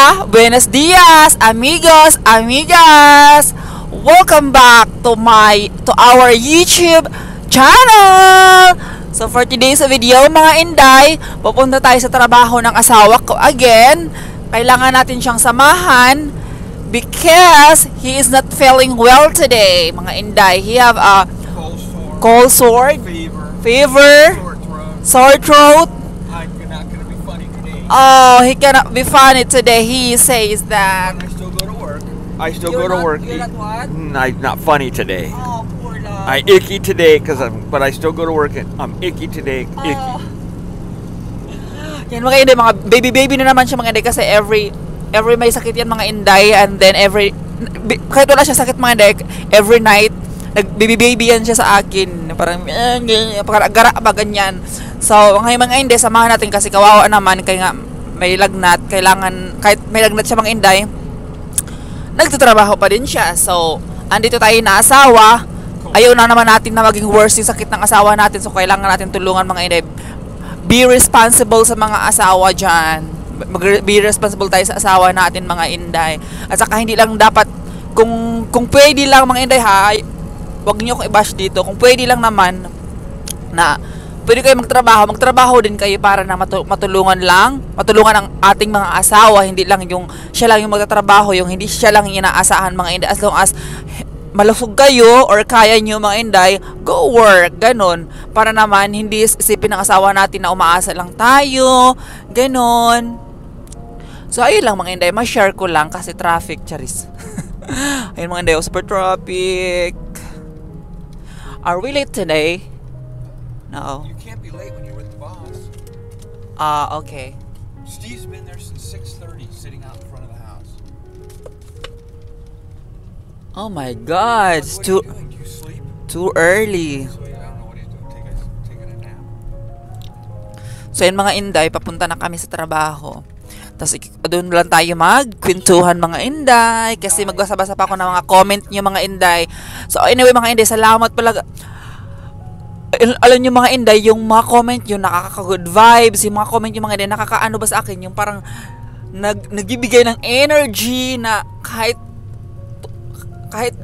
Buenos dias, amigos, amigas. Welcome back to our YouTube channel. So for today's video, mga inday, pupunta tayo sa trabaho ng asawa ko again. Kailangan natin siyang samahan because he is not feeling well today. Mga inday, he have a cold sore, fever, sore throat. Oh, he cannot be funny today. He says that. I still go to work. You're not what? I'm not funny today. Oh, poor love. I icky today but I still go to work and I'm icky today. Icky. Yan mga inday, mga baby na naman siya mga inday kasi every may sakit yan mga inday, and then kahit wala siya sakit mga inday, every night nag-baby yan siya sa akin. Parang gara ba ganyan. So, ngayon mga inday, samahan natin kasi kawawa naman kaya nga may lagnat. Kailangan, kahit may lagnat siya mga inday, nagtatrabaho pa din siya. So, andito tayo na asawa. Ayaw na naman natin na maging worse yung sakit ng asawa natin. So, kailangan natin tulungan mga inday. Be responsible sa mga asawa dyan. Be responsible tayo sa asawa natin mga inday. At saka hindi lang dapat, kung pwede lang mga inday ha, wag niyo akong i-bash dito. Kung pwede lang naman na pwede kayo magtrabaho din kayo para na matulungan ang ating mga asawa, hindi lang yung siya lang yung magtatrabaho, yung hindi siya lang yung inaasahan mga inday. As long as malusog kayo or kaya nyo mga inday, go work, ganon. Para naman hindi isipin ng asawa natin na umaasa lang tayo, ganon. So ayun lang mga inday, ma-share ko lang kasi traffic, charis. Ayun mga inday, super traffic. Are we late today? No. You can't be late when you're with the boss. Okay. Steve's been there since 6:30, sitting out in front of the house. Oh my God, it's What are you doing? Do you sleep? too early. So, I don't know what he's doing. Taking a nap. So yun mga inday, papunta na kami sa trabaho. Tapos doon lang tayo magkwentuhan mga inday kasi magbasa-basa pa ako ng mga comment niyo mga inday. So anyway mga inday, salamat pala. Alam niyo mga inday, yung mga comment yung nakaka-good vibes, yung mga comment yung mga inday nakakaano ba sa akin, yung parang nagbibigay ng energy na kahit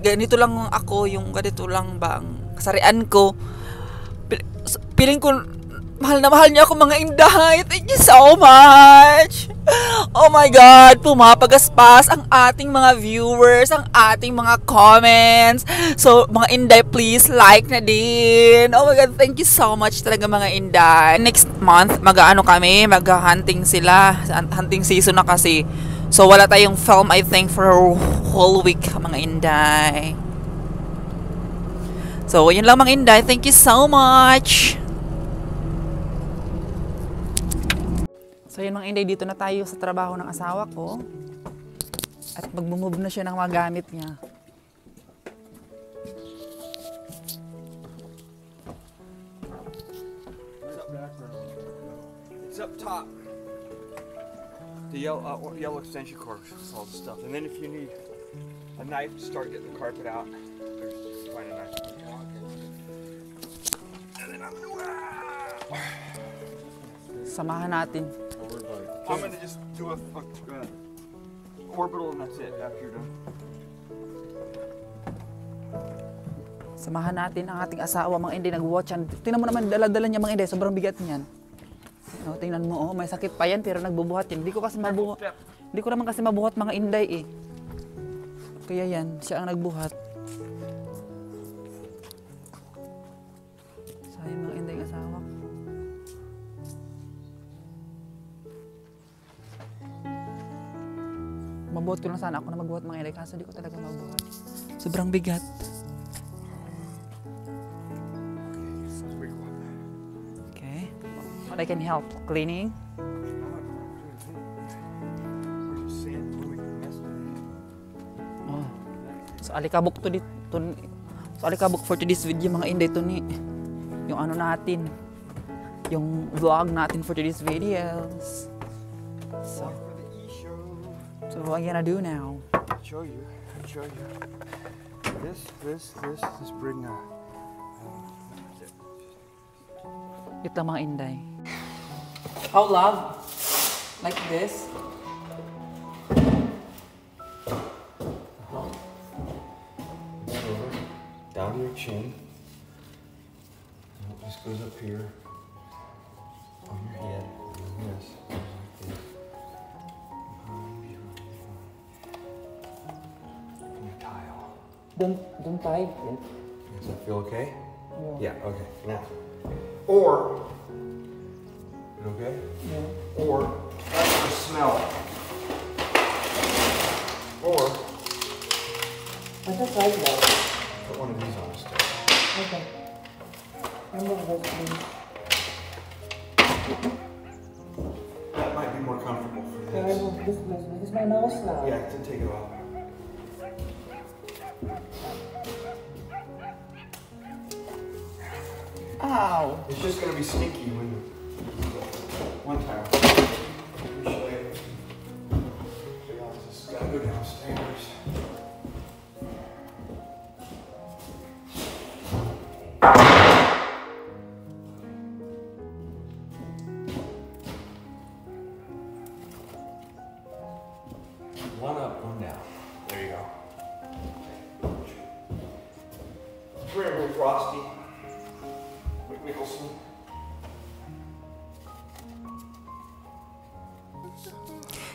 ganito lang ako, yung ganito lang ba ang kasarian ko, feeling ko mahal na mahal niya ako mga inday. Thank you so much. Oh my God, pumapagaspas ang ating mga viewers, ang ating mga comments. So mga inday, please like na din. Oh my God, thank you so much talaga mga inday. Next month mag-hunting sila. Hunting season na kasi. So wala tayong film I think for a whole week mga inday. So yun lang mga inday, thank you so much. So yun mga inday, dito na tayo sa trabaho ng asawa ko. At mag-move na siya ng mga gamit niya. It's up top. The yellow extension cord with all the stuff. And then if you need a knife to start getting the carpet out, find a knife. And then I'm gonna Samahan natin. I'm gonna just do a orbital and that's it after you're done. Samahan natin ang ating asawa mga inday, nag-watch yan. Tingnan mo naman, dala-dala niya mga inday, sobrang bigat niyan. Oh, tingnan mo, may sakit pa yan pero nagbubuhat yan. Hindi ko naman kasi mabuhat mga inday eh. Kaya yan, siya ang nagbuhat. Sayang mga inday ang asawa ko. Mabuhat ko lang sana ako na magbuhat mga inday kasi hindi ko talaga mabuhat. Sobrang bigat. Okay. What I can help? Cleaning? Oh. So alikabok to dito. So alikabok for today's video mga inday to ni. Yung ano natin. Yung vlog natin for today's videos. So what are you gonna do now? Show you. This bring Ito mga inday. How love? Like this? goes up here on your head, and this like this. And your tile. Don't type it. Does that feel okay? Yeah. Yeah, okay. Now, or, okay? Yeah. Or, that's the smell. Or, What's the size like? put one of these on a stick. Okay. That might be more comfortable for this. This is my nose now. Yeah, to take it off. Ow! It's just gonna be stinky when one time. Let me show you. So y'all just gotta go downstairs. One up, one down. There you go. We're a little frosty. Nicholson.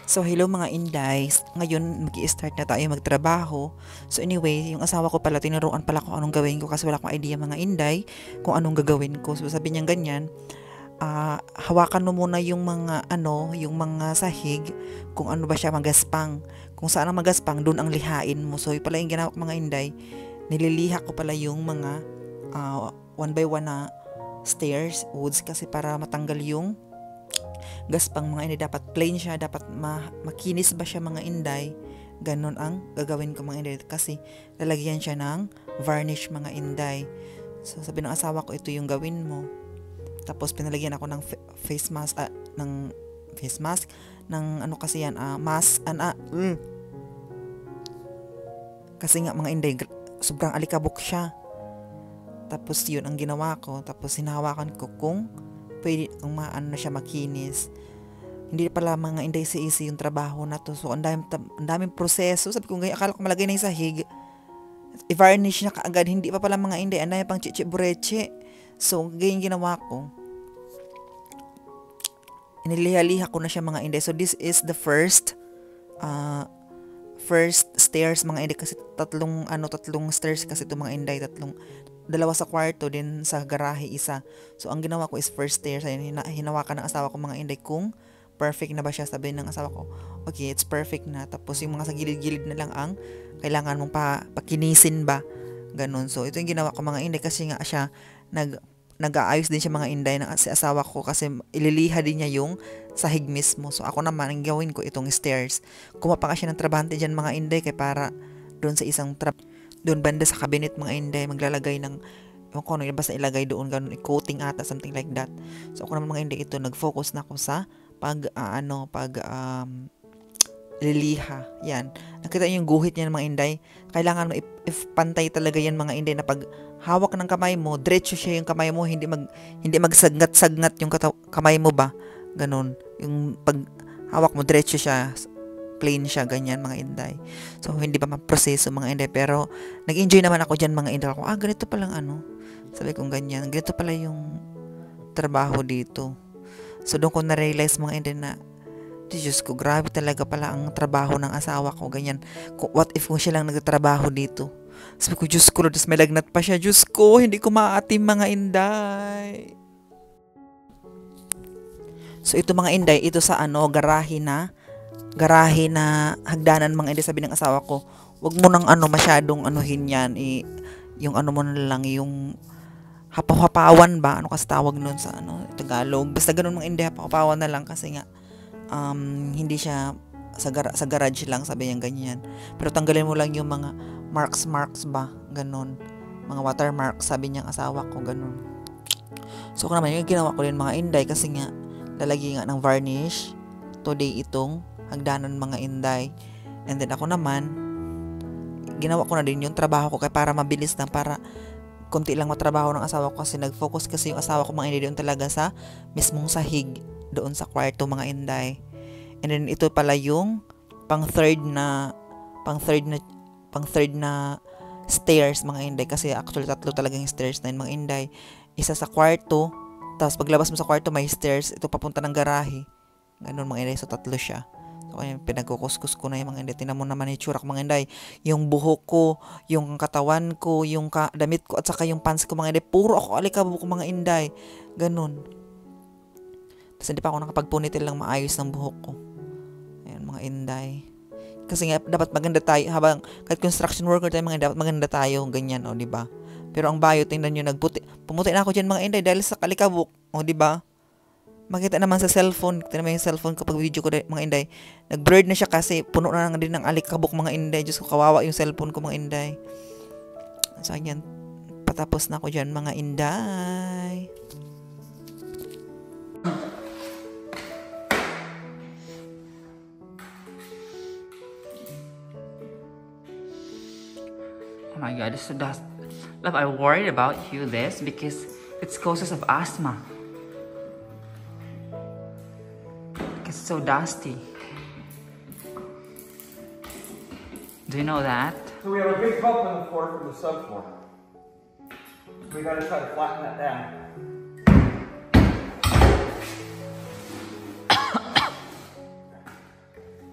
So, hello mga Inday. Ngayon, mag-i-start na tayo magtrabaho. So, anyway, yung asawa ko pala, tinuruan pala kung anong gawin ko kasi wala akong idea mga Inday kung anong gagawin ko. So, sabi niya ganyan, hawakan mo muna yung mga, yung mga sahig, kung ano ba siya magaspang. Kung saan ang magaspang, doon ang lihain mo. So, yung pala yung ginawa ko mga Inday, nililiha ko pala yung mga one by one na stairs, woods, kasi para matanggal yung gaspang mga Inday. Dapat plain siya, dapat makinis ba siya mga Inday. Ganon ang gagawin ko mga Inday kasi lalagyan siya ng varnish mga Inday. So sabi ng asawa ko, ito yung gawin mo. Tapos pinalagyan ako ng face mask ng ano kasi yan, mask kasi nga mga Inday sobrang alikabok siya. Tapos yun ang ginawa ko. Tapos hinahawakan ko kung pwede ang maano na siya makinis. Hindi pala mga Inday sa easy yung trabaho na to. So ang daming proseso. Sabi ko, akala ko malagay na yung sahig, i-varnish na kaagad. Hindi pa pala mga Inday, ang dami pang chichi-bureche. So ganyan ginawa ko. Iniliha-liha ko na siya mga Inday. So this is the first stairs mga Inday, kasi tatlong stairs kasi ito mga Inday, dalawa sa kwarto, din sa garahe isa. So ang ginawa ko is first stairs. Ayun, hinawakan ng asawa ko mga Inday kung perfect na ba siya. Sabi ng asawa ko, okay, it's perfect na. Tapos yung mga sa gilid-gilid na lang ang kailangan mong pakinisin ba, ganun. So ito yung ginawa ko mga Inday, kasi nga siya nag-aayos din siya mga Inday ng si asawa ko, kasi ililiha din niya yung sahig mismo. So ako naman, ang gawin ko itong stairs. Kumapa nga siya ng trabahante dyan mga Inday, kaya para doon sa isang doon banda sa cabinet mga Inday, maglalagay ng kung ano, basta ilagay doon, ganun, coating ata, something like that. So ako naman mga Inday, ito, nag-focus na ako sa liliha. Yan. Nakita niyo yung guhit niya mga Inday. Kailangan mo if pantay talaga yan mga Inday, na pag hawak ng kamay mo, diretso siya yung kamay mo, hindi magsagnat-sagnat yung kamay mo ba. Ganun. Yung pag hawak mo, diretso siya, plain siya, ganyan mga Inday. So hindi pa maproseso mga Inday, pero nag-enjoy naman ako dyan mga Inday. Ako, ganito palang sabi kong ganyan, ganito pala yung trabaho dito. So doon ko na-realize mga Inday na, Diyos ko, grabe talaga pala ang trabaho ng asawa ko, ganyan. What if kung siya lang nagtatrabaho dito? Sabi ko, Diyos ko, Diyos, may lagnat pa siya. Diyos ko, hindi ko maatim mga Inday. So ito mga Inday, ito sa garahe na hagdanan mga Inday. Sabi ng asawa ko, wag mo nang masyadong anuhin yan, yung mo na lang, yung hapaw-hapawan ba, kasi tawag nun sa Tagalog, basta ganun mga Inday, hapaw-hapawan na lang, kasi nga hindi siya sa garage lang, sabi niya ganyan. Pero tanggalin mo lang yung mga marks ba, ganun, mga watermarks, sabi niyang asawa ko, ganun. So ako naman, yung ginawa ko din mga Inday, kasi nga lalagyan nga ng varnish today itong hagdanan mga Inday. And then ako naman, ginawa ko na din yung trabaho ko, kaya para mabilis na, para konti lang matrabaho ng asawa ko, kasi nag-focus kasi yung asawa ko mga Inday doon talaga sa mismong sahig doon sa kwarto mga Inday. And then ito pala yung pang third na stairs mga Inday, kasi actually tatlo talaga yung stairs na yun mga Inday. isa sa kwarto, tapos paglabas mo sa kwarto may stairs, ito papunta ng garahe. Ganun mga inday, so 3 siya. So kaya pinagkukuskus ko na yung mga inday. Tingnan mo naman yung tsura ko mga inday. Yung buhok ko, yung katawan ko, yung damit ko, at saka yung pants ko mga inday. Puro ako alikabok mga inday. Ganun. Tapos hindi pa ako nakapag-ponytail lang maayos ng buhok ko. Ayan mga inday. Kasi nga dapat maganda tayo habang kahit construction worker tayo mga inday, dapat maganda tayo ganyan, o di ba? Pero ang bayo, tingnan niyo pumuti na ako diyan mga inday dahil sa kalikabok, o di ba? Makita naman sa cellphone, tingnan mo yung cellphone ko pag video ko mga inday. Nag-blurred na siya kasi puno na din ng alikabok mga inday. Diyos ko, kawawa yung cellphone ko mga inday. So ayan, patapos na ako diyan mga inday. Oh my God, it's so dust. Love, I worried about you this because it's causes of asthma. It's so dusty. Do you know that? So we have a big bump on the floor from the subfloor. We gotta try to flatten that down.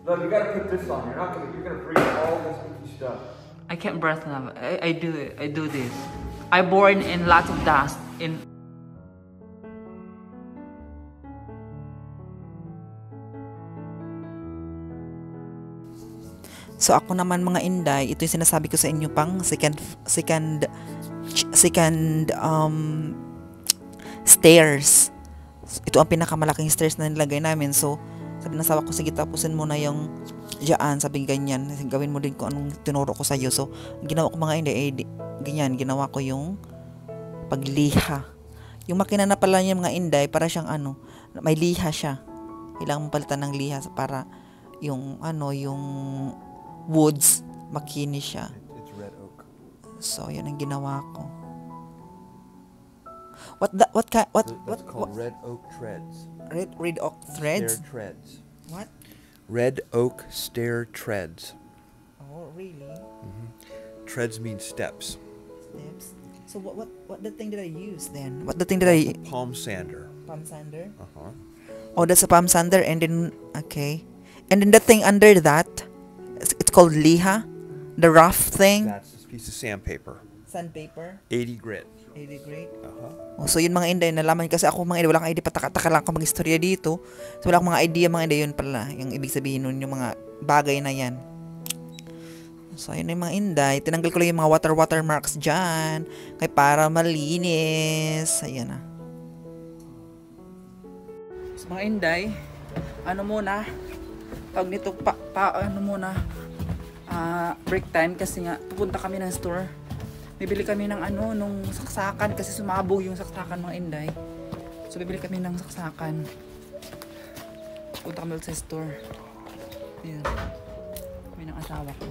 Look, you gotta put this on. You're gonna breathe all this icky stuff. I can't breathe now. I do it. I do this. I born in lots of dust in. So ako naman mga inday, ito yung sinasabi ko sa inyo pang second stairs. Ito ang pinakamalaking stairs na nilagay namin. So sabi ng asawa ko, sige tapusin mo na yung diyan, sabi ganyan. Gawin mo din kung anong tinuro ko sa iyo. So ginawa ko mga inday, ganyan, ginawa ko yung pagliha. Yung makina na pala niya mga inday, para siyang may liha siya. Kailangan palitan ng liha para yung yung woods, makinis siya. It's red oak. So, yun ang ginawa ko. What's called red oak treads. Red oak threads? Stair treads. What? Red oak stair treads. Oh, really? Mm-hmm. Treads mean steps. Steps. So what the thing did I use then? What the thing did I? Palm sander. Palm sander? Uh-huh. Oh, that's a palm sander, and then okay, and then the thing under that, it's called liha, the rough thing. That's this piece of sandpaper. Sandpaper. 80 grit. 80 grit. Uh-huh. Oh, so yun mga inday, nalaman kasi ako mga inday, wala kang idea, pataka-taka lang ako mag-istorya dito. So wala akong mga idea mga inday, yun pala, yung ibig sabihin nun, yung mga bagay na yan. So ayun na yung mga inday, tinanggal ko lang yung mga watermarks dyan, kaya para malinis. Ayan na. So mga inday, pag nito break time kasi nga pupunta kami ng store. Bibili kami ng nung saksakan kasi sumabog yung saksakan mga inday. So bibili kami ng saksakan. Punta kami sa store. Ayan. Kami ng asawa ko.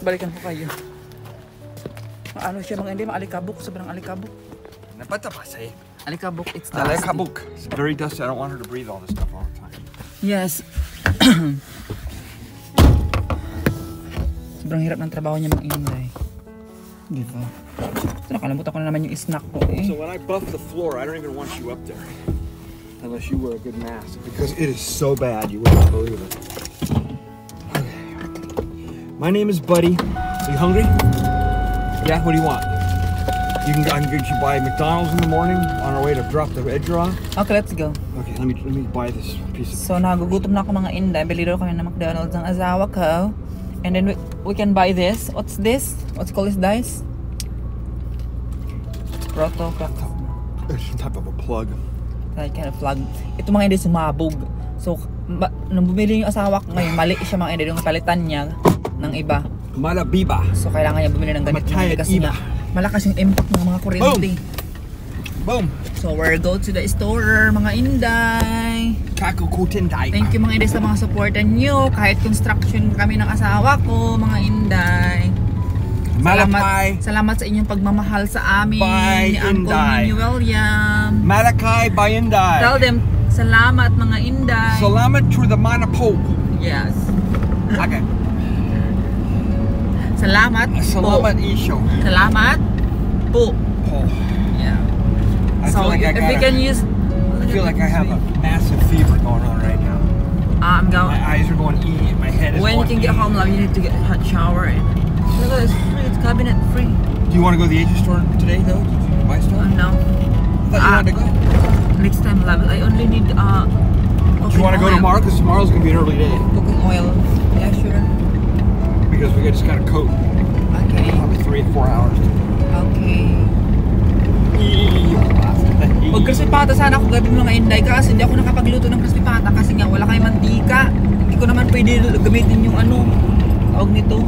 Balikan ko kayo. Siya mga inday, alikabok, sobrang alikabok. Napatapasay. Alikabok, it's dusty. Alikabok. It's very dusty. I don't want her to breathe all this stuff all the time. Yes. Sobrang hirap ng trabaho niya mga inday. Diba? So nakalimutan ko na naman yung snack ko So when I buff the floor, I don't even want you up there. Unless you wear a good mask. Because it is so bad, you wouldn't believe it. Okay. My name is Buddy. Are you hungry? Yeah, what do you want? I can get you by McDonald's in the morning on our way to drop the edger off. Okay, let's go. Okay, let me buy this piece of. So nagugutom na ako mga inday. Bili daw kami ng McDonald's ng asawa ko. And then we can buy this. What's this? What's called this dice? Proto. It's some type of a plug. Like kind of plug. Ito mga inday sumabog. So nung bumili yung asawa ko ngayon, mali siya mga inday. Yung palitan niya ng iba. Malabiba. So kailangan niya bumili ng ganito kasi malakas yung impact ng mga kuryente. Boom. So we're go to the store mga inday. Kakukutinday. Thank you mga inday sa mga supportan nyo. Kahit construction kami ng asawa ko mga inday. Salamat sa inyong pagmamahal sa amin. Ni Uncle Nini William. Malakai Bayanday. Tell them salamat mga inday. Salamat to the Manapope. Yes. Okay. Salamat Salamat po. Isho. Salamat po. Po. Yeah. I So feel like if we can use. I feel like I have a massive fever going on right now. I'm going. My eyes are going E. My head is When you going can get E. home, love, you need to get a hot shower. And look at this free. It's cabinet free. Do you want to go to the Asia store today, though? Did you buy stuff? No. I thought you wanted to go. Next time, love. I only need Do you want to go tomorrow? Because tomorrow's going to be an early day. Cooking oil. Yeah, sure. Because we just got a coat. Okay. Probably 3 to 4 hours. Okay. Mag-crispy pata sana ako gabi mga Inday kasi hindi ako nakapagluto ng crispy pata kasi nga wala kayong mantika. Hindi ko naman pwede gamitin yung ano, tawag nito.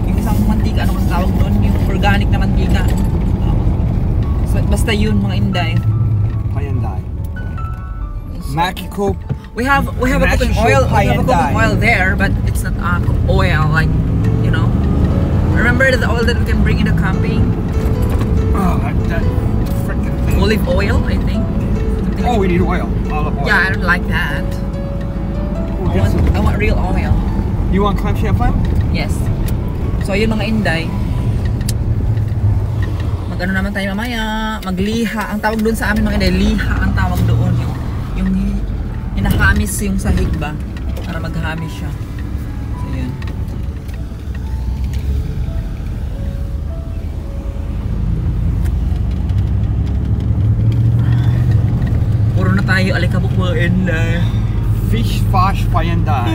Yung isang mantika, ano ang tawag doon? Yung organic na mantika. So, basta yun mga Inday. Hyundai. Makiko. We have a cooking oil. We have a cooking oil there, but it's not oil like, you know. Remember the oil that we can bring in the camping? Oh, that freaking thing. Olive oil, I think. Something Oh, like we need oil. Olive oil. yeah, I don't like that. We'll get some. I want real oil. You want clamshell fun? Yes. So yun mga Inday. Mag-ano naman tayo mamaya, magliha. Ang tawag doon sa amin mga Inday, liha ang tawag doon. Yung hinahamis yung sahig ba? Para maghamis siya. So yun. Puro na tayo alikabok mga Inday. Fish Fash Hyundai.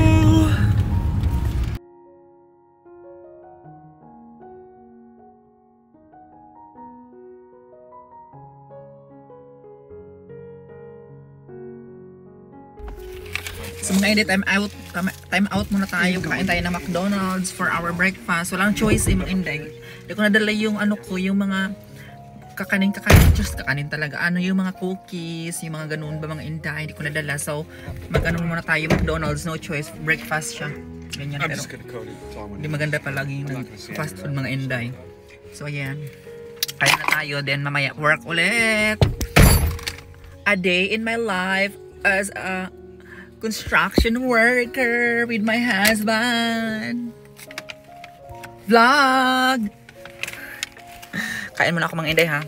So mga Inday, time out muna tayo. Kain tayo ng McDonald's for our breakfast. Walang choice mga Inday. Hindi ko nadala yung ano ko, yung mga kakanin, just kakanin talaga. Ano yung mga cookies, yung mga ganun ba mga Inday, hindi ko nadala. So mag-ano muna tayo, McDonald's, no choice, breakfast siya. Ganyan, I'm pero just gonna code it. That's all I'm hindi gonna maganda palagi ng fast food mga Inday. So ayan, kaya na tayo, then mamaya work ulit. A day in my life as a construction worker with my husband. Vlog! Kain muna ako mga Inday ha.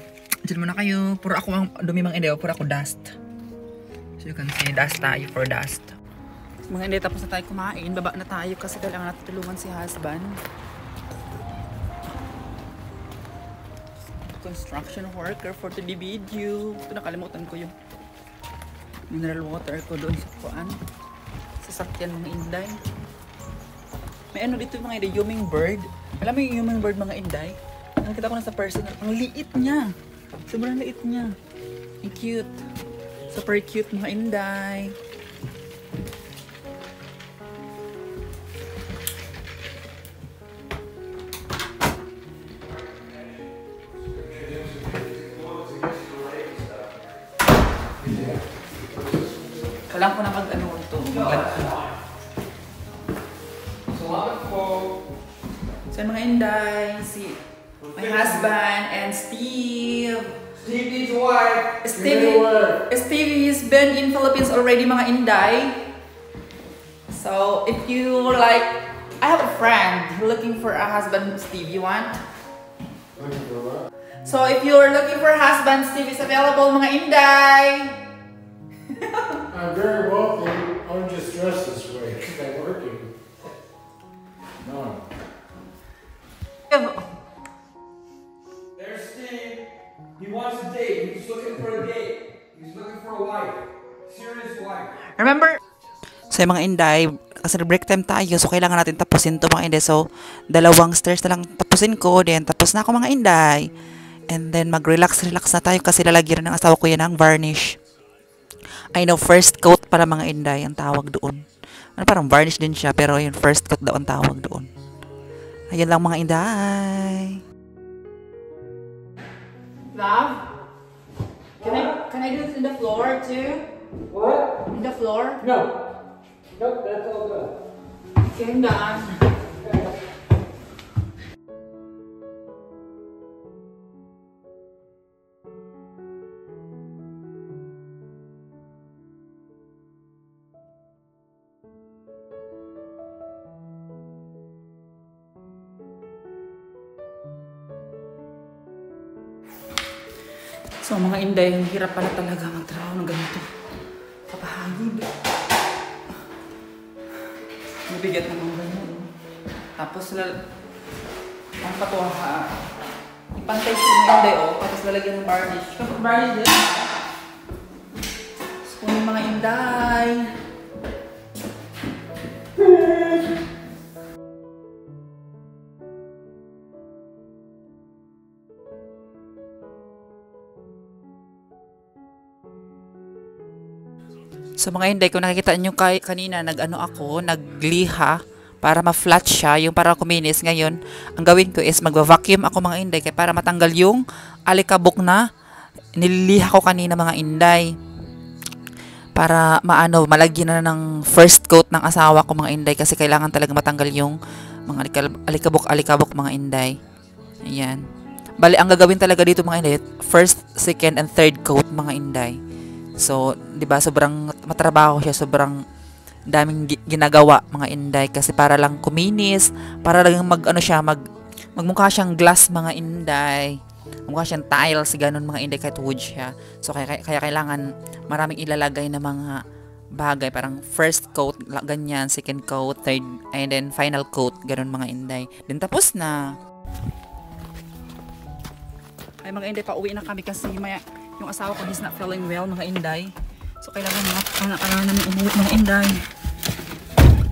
Diyan muna kayo. Puro ako ang dumi mga Inday. Puro ako dust. So you can see, dust tayo for dust. So, mga Inday, tapos na tayo kumain. Baba na tayo kasi kailangan natin tulungan si husband. Construction worker for the video. Ito, nakalimutan ko yung mineral water ko doon sa kuan. Sasakyan mga Inday. May ano dito mga Inday, hummingbird. Alam mo yung hummingbird mga Inday? Nakita ko na sa personal. Ang liit niya. Sobrang liit niya. Ang cute. Super cute mga Inday. Kailangan ko na mag-ano ito. So mga Inday, si my husband and Steve. Steve needs a wife. Steve has been in Philippines already mga Inday. So if you like, I have a friend looking for a husband. Steve, you want? Looking for what? So if you're looking for a husband, Steve is available mga Inday. I'm very wealthy. I'm just dressed this way because I'm working. No. There's Steve. He wants a date. He's looking for a date. He's looking for a wife. Serious wife. Remember? So yung mga Inday, kasi break time tayo, so kailangan natin tapusin to mga Inday. So, 2 stairs na lang tapusin ko, then tapos na ako mga Inday. And then mag-relax na tayo kasi lalagyan ng asawa ko yan ng varnish. I know, first coat para mga Inday ang tawag doon. Ano, parang varnish din siya, pero yung first coat daw ang tawag doon. Ayun lang mga Inday. Love? Can I do this in the floor too? What? In the floor? No. Nope, that's all good. Okay, I'm done. So mga inday, ang hirap pala talaga magtrabaho ng ganito. Kapahagod. Mabigat naman ganyan. Tapos ang patuha, ipantay siya ng inday tapos lalagyan ng varnish. Kapag varnish din. So yung mga inday. So mga inday, kung nakikita nyo kanina, nagliha para ma-flat siya, yung para kuminis. Ngayon, ang gawin ko is magva-vacuum ako mga inday para matanggal yung alikabok na nililiha ko kanina mga inday. Para malagyan na ng first coat ng asawa ko mga inday kasi kailangan talaga matanggal yung mga alikabok mga inday. Ayan. Bali, ang gagawin talaga dito mga inday, first, second, and third coat mga inday. So, 'di ba, sobrang matrabaho siya, sobrang daming ginagawa mga inday kasi para lang kuminis, para lang magmukha siyang glass mga inday. Mukha siyang tiles ganun mga inday kahit wood siya. So kaya kailangan maraming ilalagay na mga bagay, parang first coat ganyan, second coat, third, and then final coat ganun mga inday. Then tapos na. Ay mga inday, pauwi na kami kasi yung asawa ko is not feeling well mga inday. So kailangan namin umuwi mga inday.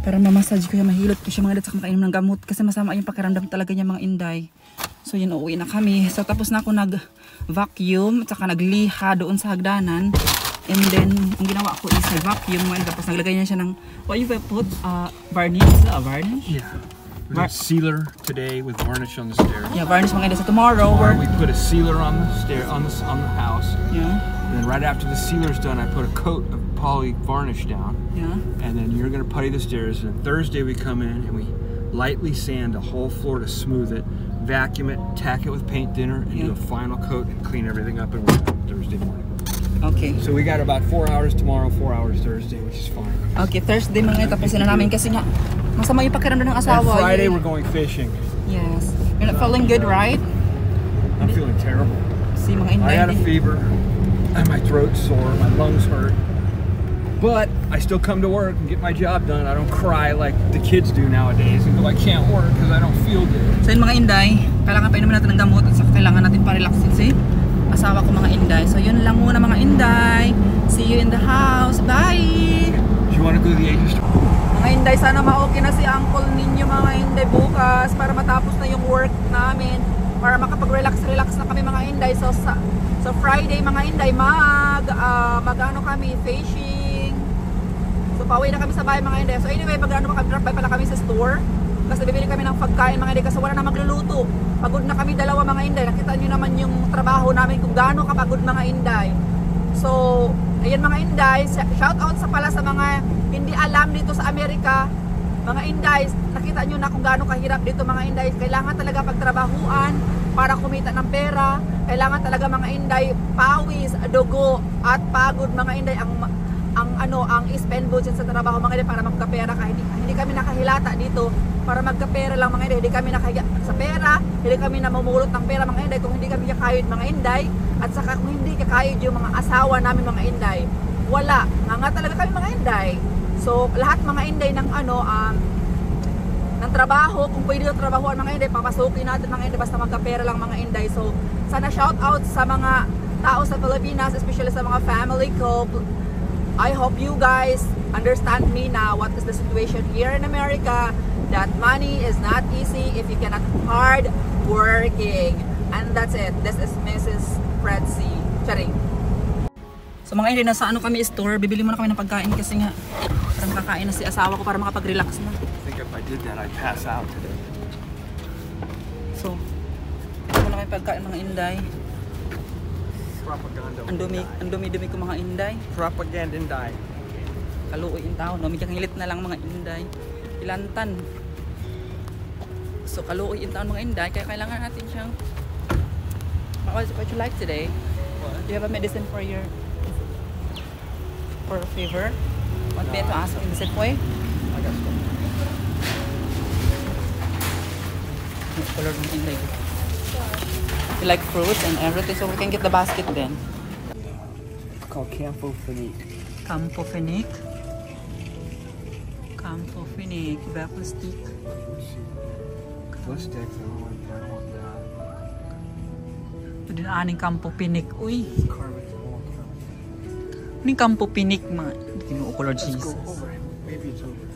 Para mamassage ko yung mahilot ko siya mga inday, saka makainom ng gamot kasi masama yung pakiramdam talaga niya mga inday. So yun, uuwi na kami. So tapos na ako nag-vacuum at saka nagliha doon sa hagdanan. And then ang ginawa ko is vacuum tapos naglagay niya siya ng what you put varnish? Varnish? Yeah. We got sealer today with varnish on the stairs. Yeah, varnish mga inday. So tomorrow we put a sealer on the stair on the house. Yeah. And then right after the sealer's done, I put a coat of poly varnish down. Yeah. And then you're gonna putty the stairs. And Thursday we come in and we lightly sand the whole floor to smooth it, vacuum it, tack it with paint thinner, and do a final coat and clean everything up, and we're done Thursday morning. Okay. So we got about 4 hours tomorrow, 4 hours Thursday, which is fine. Okay, Thursday mga tapusin na namin kasi nga masama yung pakiramdam ng asawa. And Friday we're going fishing. Yes. You're not feeling good, right? I'm feeling terrible. See mga inday. I had a fever, and my throat's sore, my lungs hurt. But I still come to work and get my job done. I don't cry like the kids do nowadays and go, I can't work because I don't feel good. So yun mga inday, kailangan pa inumin natin ng gamot at saka kailangan natin pa-relaxin si asawa ko mga inday. So yun lang muna mga inday. See you in the house. Bye! Do you want to go to the Asia store? Mga inday, sana ma-okay na si uncle ninyo mga inday bukas para matapos na yung work namin. Para makapag-relax na kami mga inday. So Friday mga inday, mag-ano kami, fishing. So pauwi na kami sa bahay mga inday. So anyway, drop by pala kami sa store. Kasi bibili kami ng pagkain mga inday kasi wala na magluluto. Pagod na kami dalawa mga inday. Nakita nyo naman yung trabaho namin kung gaano kapagod mga inday. So, ayan mga inday, shout out pala sa mga hindi alam dito sa Amerika. Mga inday, nakita nyo na kung gaano kahirap dito mga inday. Kailangan talaga pagtrabahuan para kumita ng pera. Kailangan talaga mga inday, pawis, dugo at pagod mga inday ang spend budget sa trabaho mga inday para magkapera ka. Hindi kami nakahilata dito para magkapera lang mga inday. Hindi kami nakahiya sa pera, hindi kami namumulot ng pera mga inday kung hindi kami kakayod mga inday. At saka kung hindi kakayod yung mga asawa namin mga inday, wala. Nga talaga kami mga inday. So lahat mga inday ng ng trabaho, kung pwede yung trabahoan mga inday, papasukin natin mga inday basta magkapera lang mga inday. So sana shout out sa mga tao sa Pilipinas, especially sa mga family ko. I hope you guys understand me now what is the situation here in America, that money is not easy if you cannot hard working. And that's it. This is Mrs. Fredzy. Charing. So mga inday, nasa kami store, bibili muna kami ng pagkain kasi nga parang kakain na si asawa ko para makapag-relax na. I think if I did that, I'd pass out today. So, muna kami pagkain mga inday. Propaganda. Ang dumi-dumi ko mga inday. Propaganda and die. Kaluoy in town, no? Medyo hilit na lang mga inday. Ilantan. So kaluoy in town mga inday, kaya kailangan natin siyang what you like today? What? Do you have a medicine for a fever? Want me to ask in the same way? I got some. Color ng inday. We like fruits and everything, so we can get the basket then. It's called Campo Finique. Campo Finique. Campo Finique. Iba plastic. Plastic, I don't want that. Ito din aning Campo Finique. Uy. Carbon, I want carbon. Ini Campo Finique mga. Kinuuko Lord Let's go Jesus. over. Maybe it's over.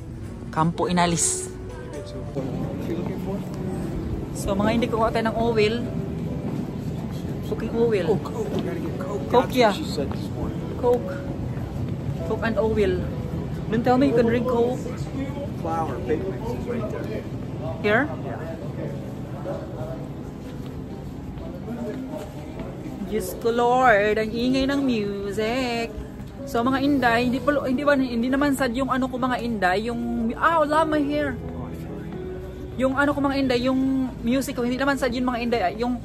Campo Inalis. Maybe it's over. What are you looking for? So mga hindi kukuha tayo ng oil. Cooking oil. Oh, Coke. We gotta get Coke. Coke, That's yeah. what she said this morning. Coke. Coke and oil. Don't tell me you can drink Coke. Flour, big mix is right there. Here? Diyos ko Lord, ang ingay ng music. So mga Inday, hindi naman sad yung ano ko mga Inday, yung wala my hair. Yung ano ko mga Inday, yung music ko, hindi naman sad yun mga Inday, yung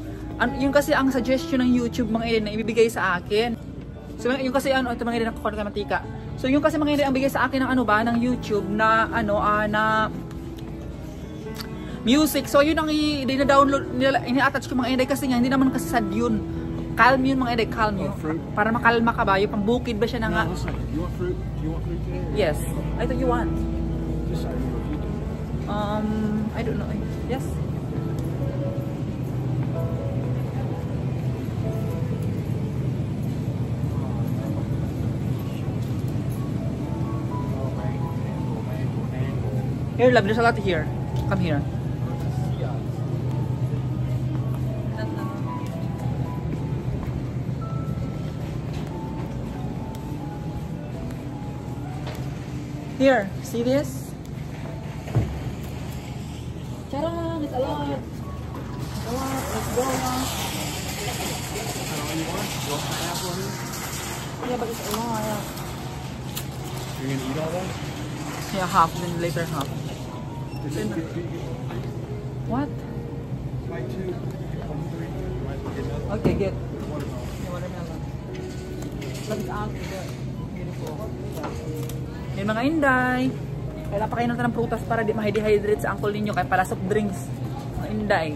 kasi ang suggestion ng YouTube mga Inday na ibibigay sa akin. So yung kasi ito mga Inday nakukuha ng mantika. So yung kasi mga Inday ang bigay sa akin ng ng YouTube na na music. So yun ang i-download nila, ini-attach ko mga Inday kasi nga hindi naman kasi sad yun. Calm yun mga Inday, calm yun. Para makalma ka ba? Yung pambukid ba siya na nga? No, listen, you want fruit? Do you want fruit today? Yes. I thought you want. Decide what you do. I don't know. Yes. Here, love, there's a lot here. Come here. Here, see this? Charang, it's a lot. It's a lot. Let's go now. You want pineapple in here? Yeah, but it's a lot. You're gonna eat all that? Yeah, half, then later half. What? Buy two. One, three. You might as well get another. Okay, get. Watermelon. Yeah, watermelon. Look, it's out there. Beautiful. Yeah. Yan mga Inday. Kailangan pa kayo ng prutas para di ma-dehydrate sa uncle ninyo. Kaya pala soft drinks. Mga Inday.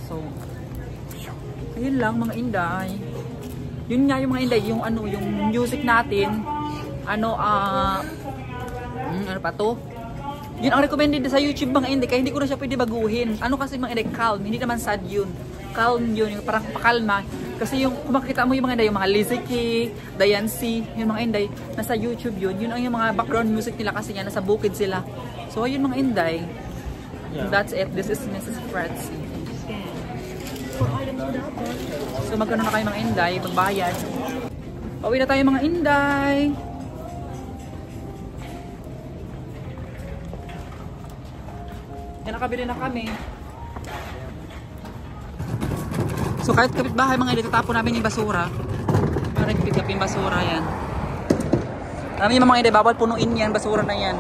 So, ayun lang mga Inday. Yun nga yung mga Inday. Yung yung music natin. Ano pa to? Yun ang recommended sa YouTube mga Inday. Kaya hindi ko na siya pwede baguhin. Ano kasi mga Inday? Calm. Hindi naman sad yun. Calm yun. Yung parang pakalma. Kasi yung kung makikita mo yung mga Inday, yung mga Lizzy K, Diane C, yung mga Inday, nasa YouTube yun. Yun ang yung mga background music nila kasi nga nasa bukid sila. So ayun mga Inday. Yeah. That's it. This is Mrs. Fretzy. So magkano na kayo mga Inday, pagbayad. Pauwi na tayo mga Inday. Yan, nakabili na kami. So kahit kapitbahay mga Inday, tatapon namin yung basura. Parang kapit yung basura yan. Alam yung mga Inday, bawal punuin yan, basura na yan.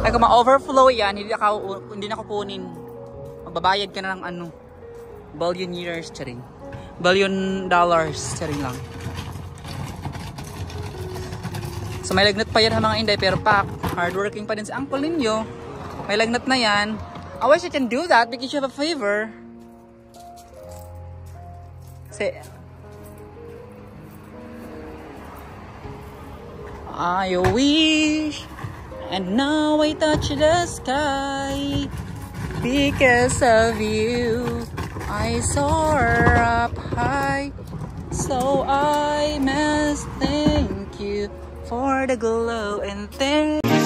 Ay kung ma-overflow yan, hindi na kukunin. Magbabayad ka na ng $1,000,000,000, charing. $1,000,000,000, charing lang. So may lagnat pa yan mga Inday, pero pak, hardworking pa din si uncle ninyo. May lagnat na yan. I wish I can do that because you have a favor. Say, I wish, and now I touch the sky. Because of you, I soar up high. So I must thank you for the glow and thank you.